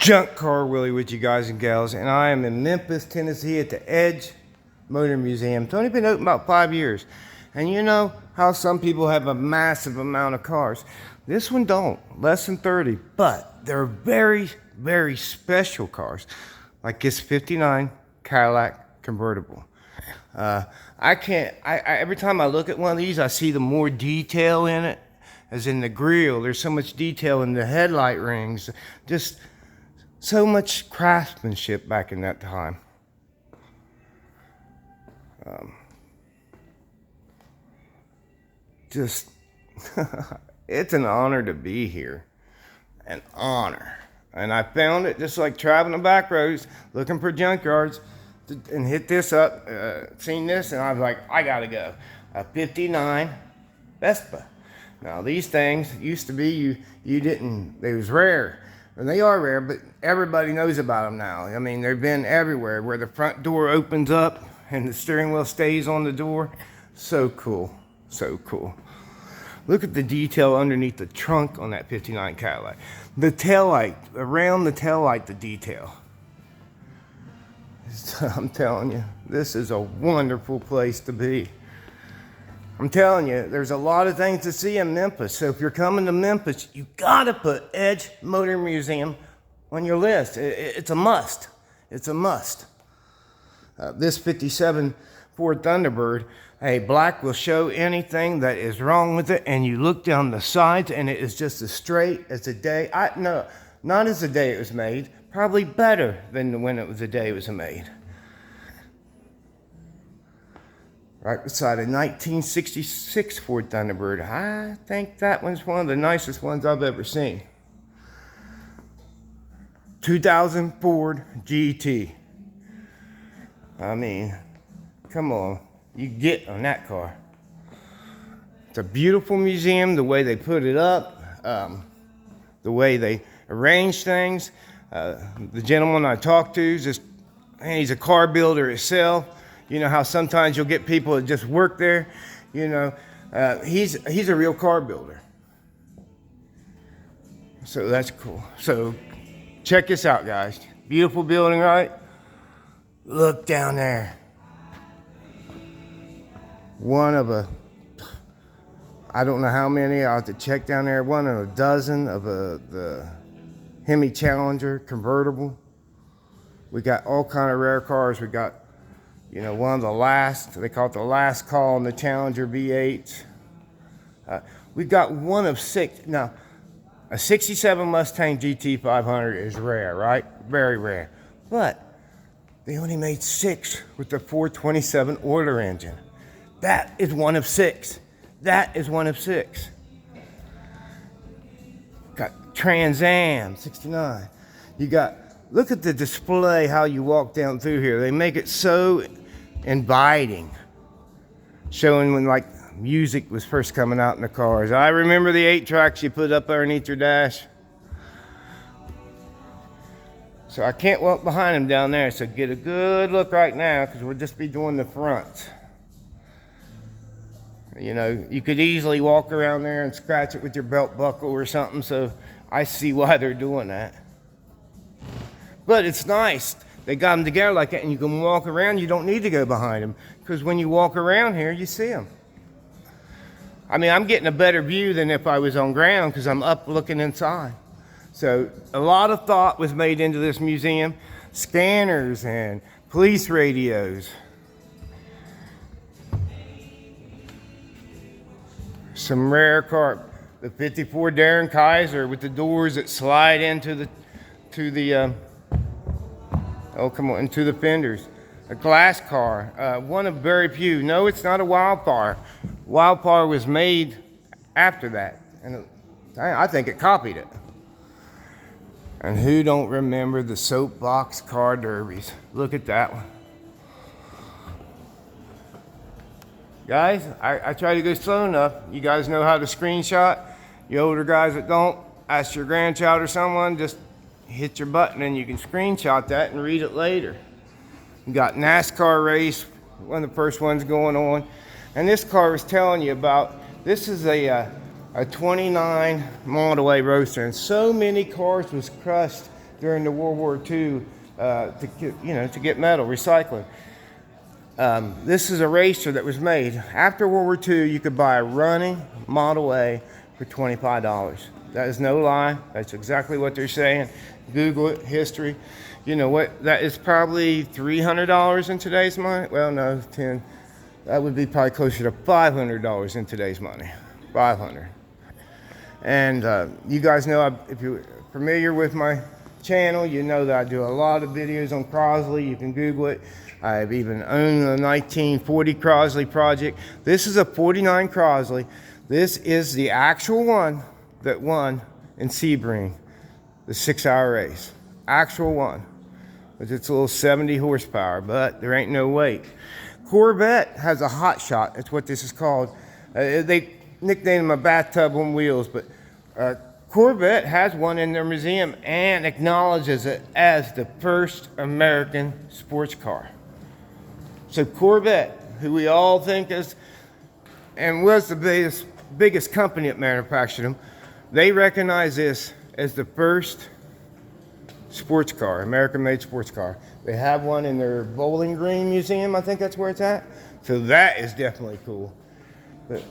Junk car Willie with you guys and gals, and I am in Memphis, Tennessee at the Edge Motor Museum. It's only been open about 5 years. And you know how some people have a massive amount of cars. This one don't, less than 30, but they're very, very special cars. Like this 59 Cadillac convertible. Every time I look at one of these, I see the more detail in it, as in the grille. There's so much detail in the headlight rings. Just so much craftsmanship back in that time. It's an honor to be here. An honor. And I found it just like traveling the back roads, looking for junkyards, and hit this up, seen this, and I was like, I gotta go. A 59 Besta. Now these things used to be, they was rare. And they are rare, but everybody knows about them now. I mean, they've been everywhere, where the front door opens up and the steering wheel stays on the door. So cool, so cool. Look at the detail underneath the trunk on that 59 Cadillac. The taillight, around the taillight, the detail. I'm telling you, this is a wonderful place to be. I'm telling you, there's a lot of things to see in Memphis. So if you're coming to Memphis, you gotta put Edge Motor Museum on your list. It's a must. It's a must. This 57 Ford Thunderbird, hey, black will show anything that is wrong with it, and you look down the sides and it is just as straight as the day. No, not as the day it was made. Probably better than when it was the day it was made. Right beside a 1966 Ford Thunderbird. I think that one's one of the nicest ones I've ever seen. 2000 Ford GT. I mean, come on, you get on that car. It's a beautiful museum, the way they put it up, the way they arrange things. The gentleman I talked to, he's a car builder himself. You know how sometimes you'll get people that just work there. You know, he's a real car builder. So that's cool. So check this out, guys. Beautiful building, right? Look down there. One of I don't know how many, I'll have to check down there. One of a dozen of the Hemi Challenger convertible. We got all kind of rare cars. We got, you know, one of the last, they call it the last call on the Challenger V8. We've got one of 6. Now, a 67 Mustang GT500 is rare, right? Very rare. But they only made 6 with the 427 Oiler engine. That is one of 6. That is one of 6. Got Trans Am 69. You got, look at the display, how you walk down through here. They make it so inviting, showing when like music was first coming out in the cars. I remember the 8 tracks you put up underneath your dash. So I can't walk behind them down there, so get a good look right now, because we'll just be doing the fronts. You know, you could easily walk around there and scratch it with your belt buckle or something, so I see why they're doing that. But it's nice. They got them together like that, and you can walk around. You don't need to go behind them, because when you walk around here, you see them. I mean, I'm getting a better view than if I was on ground, because I'm up looking inside. So a lot of thought was made into this museum. Scanners and police radios. Some rare car. The 54 Darren Kaiser with the doors that slide into the fenders. A glass car, one of very few. No, it's not a Wildfire. Wildfire was made after that, and I think it copied it. And who don't remember the soapbox car derbies? Look at that one. Guys, I try to go slow enough. You guys know how to screenshot. You older guys that don't, ask your grandchild or someone, just hit your button and you can screenshot that and read it later. You got NASCAR race, one of the first ones going on. And this car was telling you about, this is a 29 Model A Roadster, and so many cars was crushed during the World War II to get metal, recycling. This is a racer that was made. After World War II, you could buy a running Model A for $25. That is no lie. That's exactly what they're saying. Google it, history. You know what? That is probably $300 in today's money. Well, no, 10. That would be probably closer to $500 in today's money. 500. And you guys know, if you're familiar with my channel, you know that I do a lot of videos on Crosley. You can Google it. I've even owned a 1940 Crosley project. This is a 49 Crosley. This is the actual one that won in Sebring, the 6-hour race. Actual one. It's a little 70 horsepower, but there ain't no weight. Corvette has a hot shot. That's what this is called. They nicknamed them a bathtub on wheels, but Corvette has one in their museum and acknowledges it as the first American sports car. So Corvette, who we all think is, and was the biggest company that manufactured them, they recognize this as the first sports car, American-made sports car. They have one in their Bowling Green Museum. I think that's where it's at. So that is definitely cool. But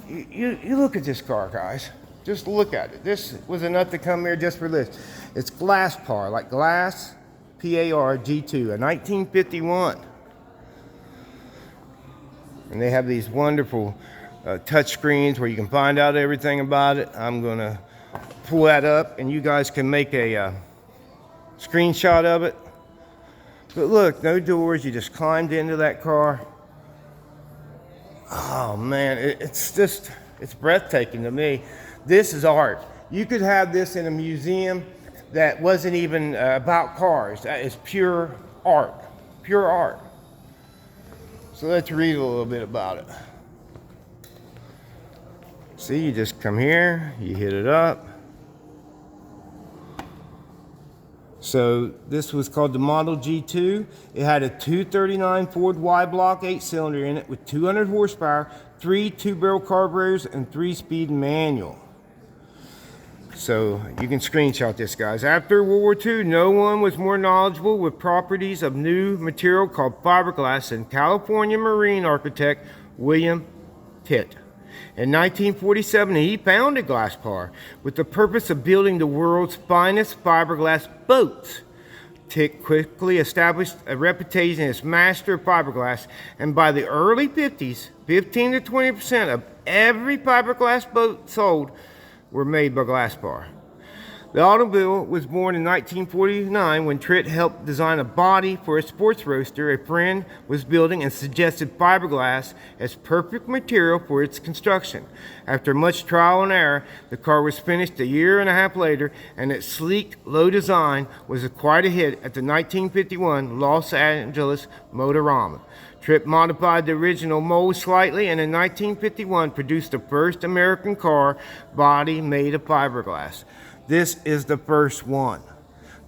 you look at this car, guys. Just look at it. This was enough to come here just for this. It's glass par, like glass, P-A-R, G2, a 1951. And they have these wonderful touch screens where you can find out everything about it. I'm going to pull that up and you guys can make a screenshot of it. But look, no doors. You just climbed into that car. Oh man, it's breathtaking to me. This is art. You could have this in a museum that wasn't even about cars. That is pure art. Pure art. So let's read a little bit about it. See, you just come here, you hit it up. So this was called the Model G2. It had a 239 Ford Y-block 8-cylinder in it with 200 horsepower, 3 two-barrel carburetors, and 3-speed manual. So you can screenshot this, guys. After World War II, no one was more knowledgeable with properties of new material called fiberglass than California marine architect William Pitt. In 1947, he founded Glasspar with the purpose of building the world's finest fiberglass boats. Pitt quickly established a reputation as master of fiberglass, and by the early 50s, 15 to 20% of every fiberglass boat sold were made by Glasspar. The automobile was born in 1949 when Pitt helped design a body for a sports roadster a friend was building and suggested fiberglass as perfect material for its construction. After much trial and error, the car was finished a year and a half later, and its sleek, low design was quite a hit at the 1951 Los Angeles Motorama. Tripp modified the original mold slightly and in 1951 produced the first American car body made of fiberglass. This is the first one.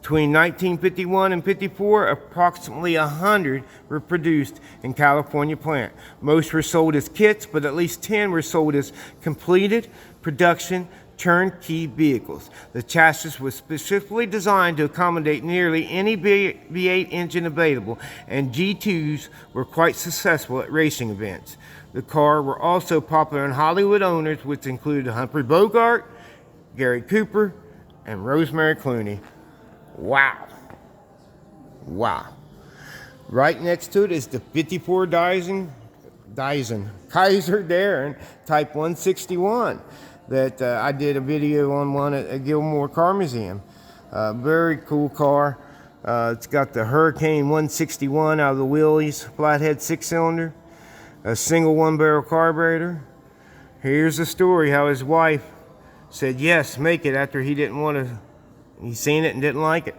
Between 1951 and 54, approximately 100 were produced in California plant. Most were sold as kits, but at least 10 were sold as completed production turnkey vehicles. The chassis was specifically designed to accommodate nearly any V8 engine available, and G2s were quite successful at racing events. The car were also popular in Hollywood owners, which included Humphrey Bogart, Gary Cooper, and Rosemary Clooney. Wow. Wow. Right next to it is the 54 Dyson Kaiser Darren Type 161 that I did a video on one at Gilmore Car Museum. Very cool car. It's got the Hurricane 161 out of the Willys, flathead 6-cylinder, a single 1-barrel carburetor. Here's the story how his wife said yes, make it, after he didn't want to, he seen it and didn't like it.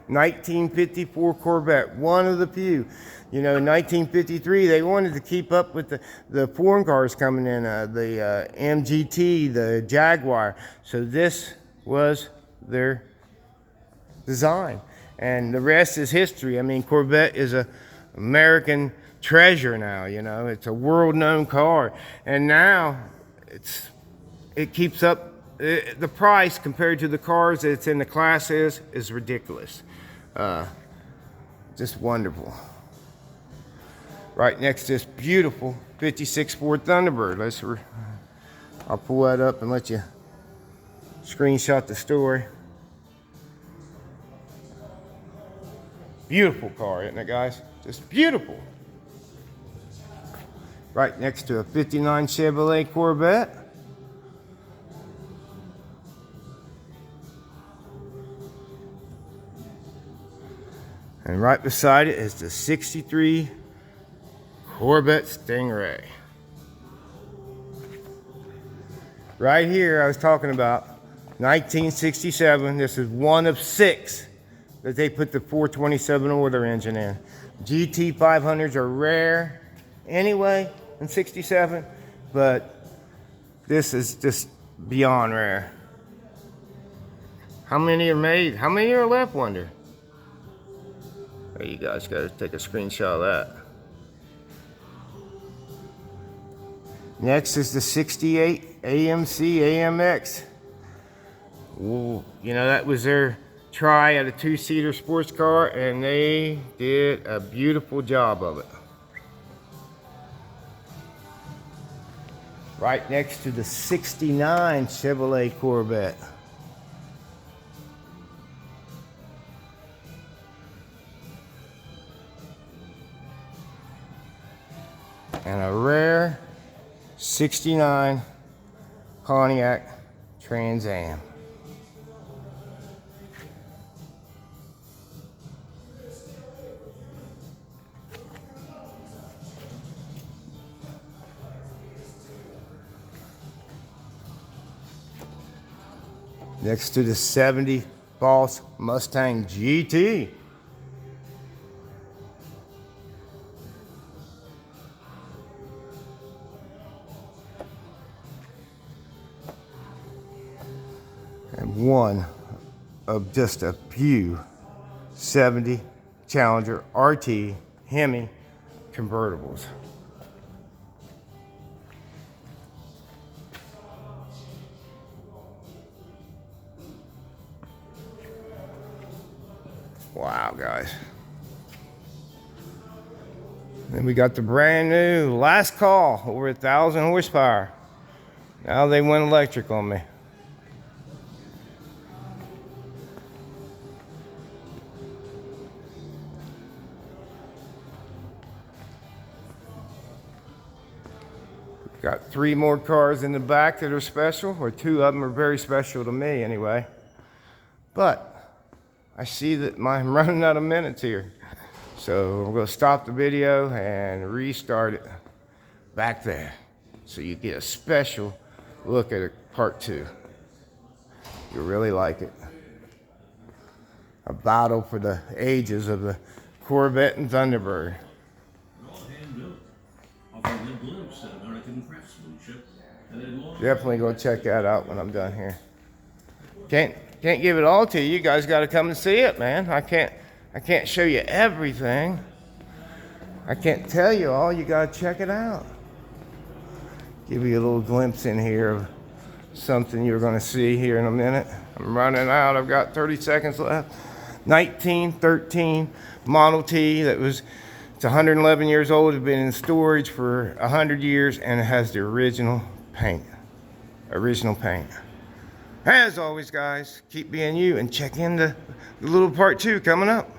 1954 Corvette, one of the few. You know, in 1953, they wanted to keep up with the foreign cars coming in, the MGT, the Jaguar. So this was their design. And the rest is history. I mean, Corvette is an American treasure now, you know. It's a world-known car. And now it keeps up the price compared to the cars that it's in the class is ridiculous. Just wonderful. Right next to this beautiful 56 Ford Thunderbird. I'll pull that up and let you screenshot the story. Beautiful car, isn't it, guys? Just beautiful. Right next to a 59 Chevrolet Corvette. And right beside it is the 63 Corvette Stingray. Right here, I was talking about 1967. This is one of 6 that they put the 427 Oiler engine in. GT500s are rare anyway in 67, but this is just beyond rare. How many are made? How many are left, wonder? Hey, you guys gotta take a screenshot of that. Next is the 68 AMC AMX. Ooh, you know, that was their try at a 2-seater sports car, and they did a beautiful job of it. Right next to the 69 Chevrolet Corvette. And a rare 69 Pontiac Trans Am. Next to the 70 Boss Mustang GT. And one of just a few 70 Challenger RT Hemi convertibles. Wow, guys. Then we got the brand new Last Call, over 1,000 horsepower. Now they went electric on me. Got 3 more cars in the back that are special, or 2 of them are very special to me anyway. But I see that I'm running out of minutes here. So I'm gonna stop the video and restart it back there, so you get a special look at part 2. You'll really like it. A battle for the ages of the Corvette and Thunderbird. Definitely go check that out when I'm done here. Can't give it all to you. You guys got to come and see it, man. I can't show you everything. I can't tell you all. You got to check it out. Give you a little glimpse in here of something you're going to see here in a minute. I'm running out. I've got 30 seconds left. 1913 Model T that was, it's 111 years old. It's been in storage for 100 years, and it has the original paint. Original paint. As always, guys, keep being you and check in the little part 2 coming up.